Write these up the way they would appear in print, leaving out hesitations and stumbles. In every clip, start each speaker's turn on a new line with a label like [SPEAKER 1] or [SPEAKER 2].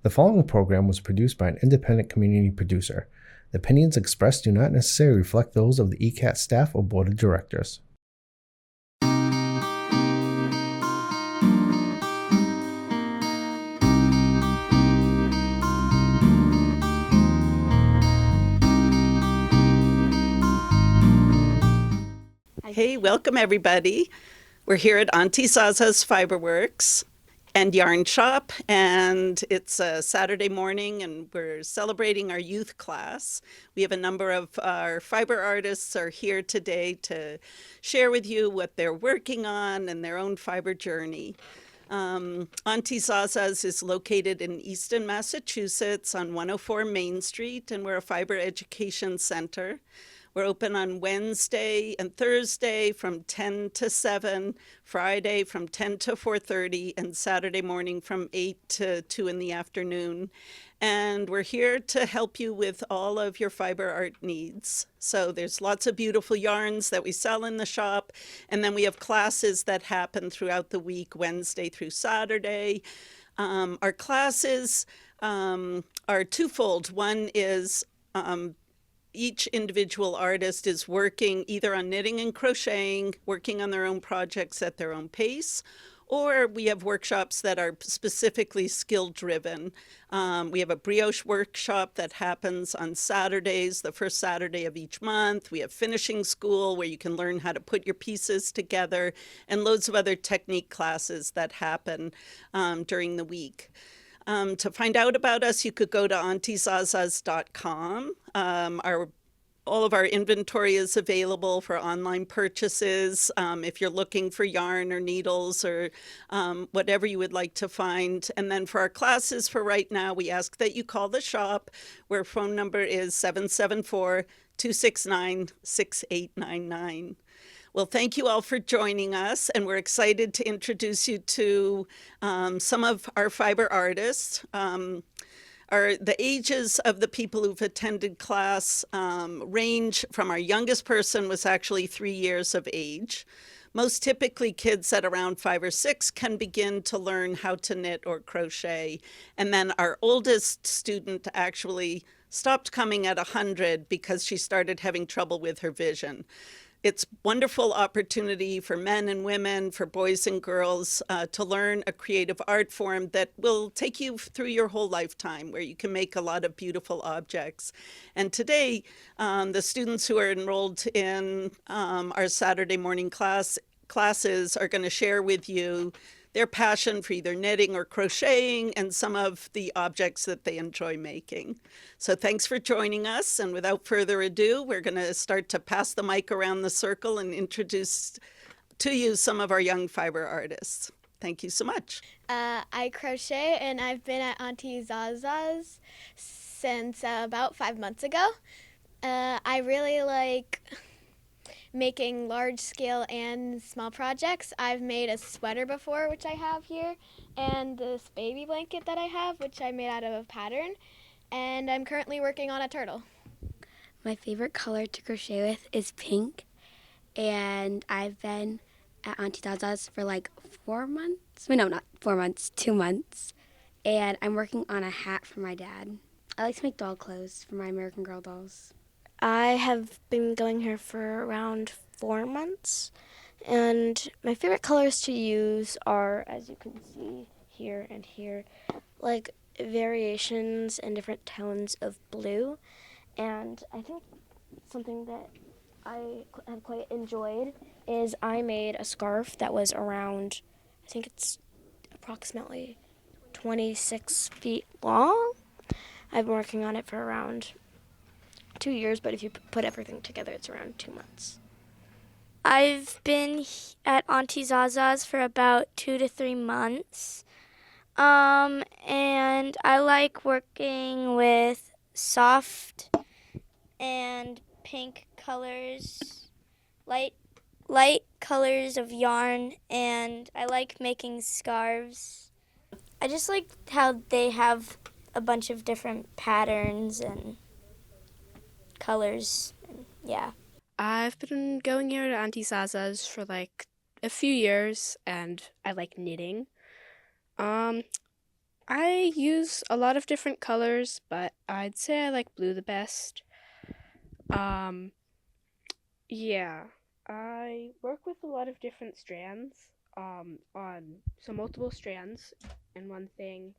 [SPEAKER 1] The following program was produced by an independent community producer. The opinions expressed do not necessarily reflect those of the ECAT staff or board of directors.
[SPEAKER 2] Hey, welcome everybody. We're here at Auntie Zaza's Fiberworks and Yarn Shop, and it's a Saturday morning and we're celebrating our youth class. We have a number of our fiber artists are here today to share with you what they're working on and their own fiber journey. Auntie Zaza's is located in Easton, Massachusetts on 104 Main Street, and we're a fiber education center. We're open on Wednesday and Thursday from 10 to 7, Friday from 10 to 4:30, and Saturday morning from 8 to 2 in the afternoon. And we're here to help you with all of your fiber art needs. So there's lots of beautiful yarns that we sell in the shop, and then we have classes that happen throughout the week, Wednesday through Saturday. Our classes are twofold. One is each individual artist is working either on knitting and crocheting, working on their own projects at their own pace, or we have workshops that are specifically skill-driven. We have a brioche workshop that happens on Saturdays, the first Saturday of each month. We have finishing school where you can learn how to put your pieces together, and loads of other technique classes that happen during the week. To find out about us, you could go to auntiezazas.com. All of our inventory is available for online purchases. If you're looking for yarn or needles or whatever you would like to find. And then for our classes for right now, we ask that you call the shop, where phone number is 774-269-6899. Well, thank you all for joining us, and we're excited to introduce you to some of our fiber artists. The ages of the people who've attended class range from our youngest person was actually 3 years of age. Most typically, kids at around 5 or 6 can begin to learn how to knit or crochet. And then our oldest student actually stopped coming at 100 because she started having trouble with her vision. It's a wonderful opportunity for men and women, for boys and girls, to learn a creative art form that will take you through your whole lifetime, where you can make a lot of beautiful objects. And today, the students who are enrolled in our Saturday morning classes are going to share with you their passion for either knitting or crocheting and some of the objects that they enjoy making. So thanks for joining us. And without further ado, we're going to start to pass the mic around the circle and introduce to you some of our young fiber artists. Thank you so much.
[SPEAKER 3] I crochet, and I've been at Auntie Zaza's since about 5 months ago. I really like making large scale and small projects. I've made a sweater before, which I have here, and this baby blanket that I have, which I made out of a pattern, and I'm currently working on a turtle.
[SPEAKER 4] My favorite color to crochet with is pink, and I've been at Auntie Zaza's for like 4 months. Wait, no, not 4 months, 2 months, and I'm working on a hat for my dad. I like to make doll clothes for my American Girl dolls.
[SPEAKER 5] I have been going here for around 4 months, and my favorite colors to use are, as you can see here and here, like variations and different tones of blue. And I think something that I have quite enjoyed is I made a scarf that was around, I think it's approximately 26 feet long. I've been working on it for around 2 years, but if you put everything together, it's around 2 months.
[SPEAKER 6] I've been at Auntie Zaza's for about 2 to 3 months, and I like working with soft and pink colors, light colors of yarn, and I like making scarves. I just like how they have a bunch of different patterns and colors, yeah.
[SPEAKER 7] I've been going here to Auntie Zaza's for like a few years, and I like knitting. I use a lot of different colors, but I'd say I like blue the best. Um, yeah, I work with a lot of different strands, multiple strands in one thing.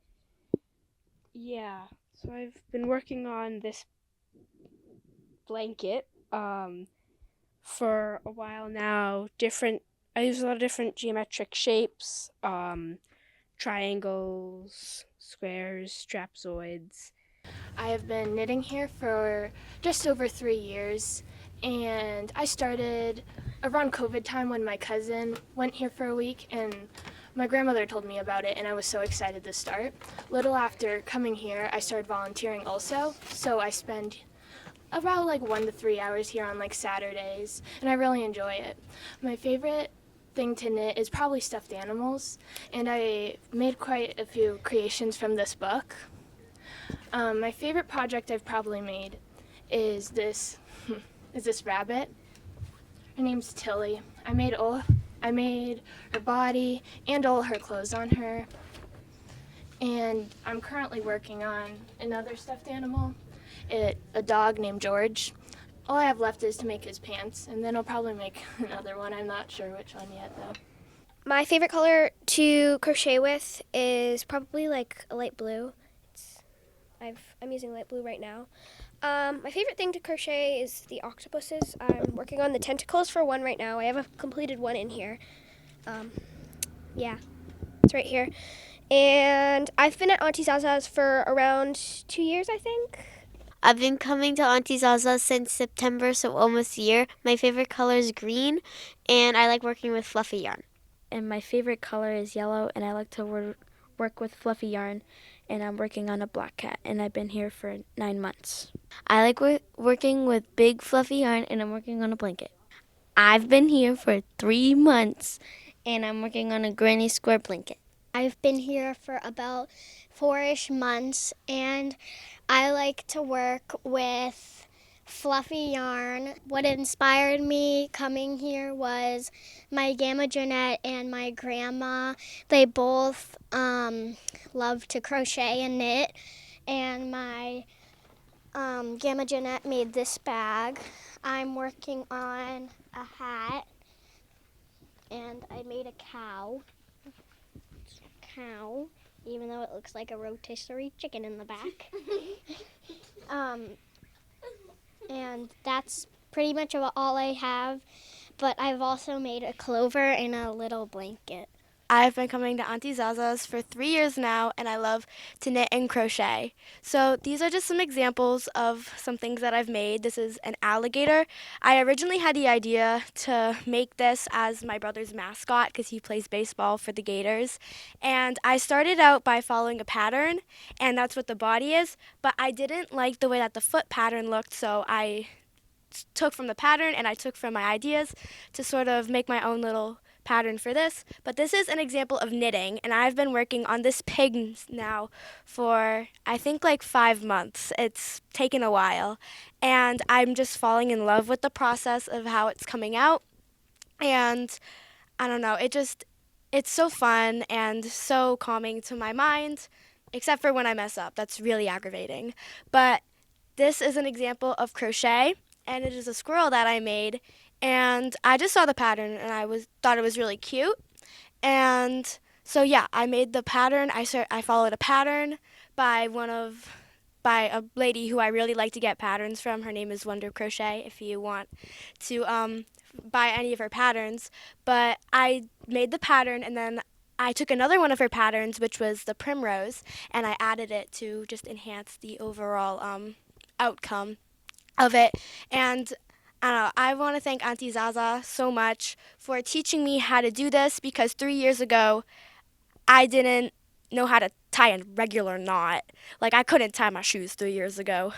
[SPEAKER 7] Yeah, so I've been working on this blanket, for a while now. I use a lot of different geometric shapes, triangles, squares, trapezoids.
[SPEAKER 8] I have been knitting here for just over 3 years, and I started around COVID time when my cousin went here for a week, and my grandmother told me about it, and I was so excited to start. Little after coming here, I started volunteering also, so I spend about like 1 to 3 hours here on like Saturdays, and I really enjoy it. My favorite thing to knit is probably stuffed animals, and I made quite a few creations from this book. My favorite project I've probably made is this rabbit. Her name's Tilly. I made her body and all her clothes on her. And I'm currently working on another stuffed animal, a dog named George. All I have left is to make his pants, and then I'll probably make another one. I'm not sure which one yet, though.
[SPEAKER 9] My favorite color to crochet with is probably like a light blue. I'm using light blue right now. My favorite thing to crochet is the octopuses. I'm working on the tentacles for one right now. I have a completed one in here. Yeah, it's right here. And I've been at Auntie Zaza's for around 2 years, I think.
[SPEAKER 10] I've been coming to Auntie Zaza since September, so almost a year. My favorite color is green, and I like working with fluffy yarn.
[SPEAKER 11] And my favorite color is yellow, and I like to work with fluffy yarn, and I'm working on a black cat, and I've been here for 9 months.
[SPEAKER 10] I like working with big fluffy yarn, and I'm working on a blanket. I've been here for 3 months, and I'm working on a granny square blanket.
[SPEAKER 3] I've been here for about 4-ish months, and I like to work with fluffy yarn. What inspired me coming here was my Gamma Jeanette and my grandma. They both love to crochet and knit, and my Gamma Jeanette made this bag. I'm working on a hat, and I made a cow, even though it looks like a rotisserie chicken in the back. And that's pretty much all I have, but I've also made a clover and a little blanket.
[SPEAKER 11] I've been coming to Auntie Zaza's for 3 years now, and I love to knit and crochet. So these are just some examples of some things that I've made. This is an alligator. I originally had the idea to make this as my brother's mascot because he plays baseball for the Gators. And I started out by following a pattern, and that's what the body is, but I didn't like the way that the foot pattern looked, so I took from the pattern and I took from my ideas to sort of make my own little pattern for this. But this is an example of knitting, and I've been working on this pig now for I think like 5 months. It's taken a while, and I'm just falling in love with the process of how it's coming out. And I don't know, it's so fun and so calming to my mind, except for when I mess up. That's really aggravating. But this is an example of crochet, and it is a squirrel that I made. And I just saw the pattern, and I thought it was really cute. And so yeah, I made the pattern. I followed a pattern by a lady who I really like to get patterns from. Her name is Wonder Crochet. If you want to buy any of her patterns, but I made the pattern, and then I took another one of her patterns, which was the primrose, and I added it to just enhance the overall outcome of it. And I don't know, I want to thank Auntie Zaza so much for teaching me how to do this, because 3 years ago, I didn't know how to tie a regular knot. Like, I couldn't tie my shoes 3 years ago.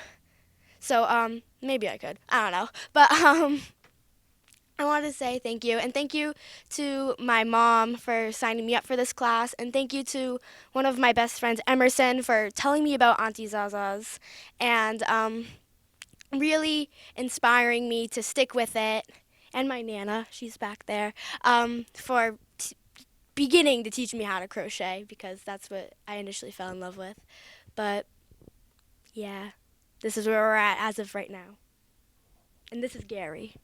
[SPEAKER 11] So, maybe I could. I don't know. But, I want to say thank you, and thank you to my mom for signing me up for this class, and thank you to one of my best friends, Emerson, for telling me about Auntie Zaza's, and really inspiring me to stick with it, and my Nana, she's back there, for beginning to teach me how to crochet because that's what I initially fell in love with. But yeah, this is where we're at as of right now. And this is Gary.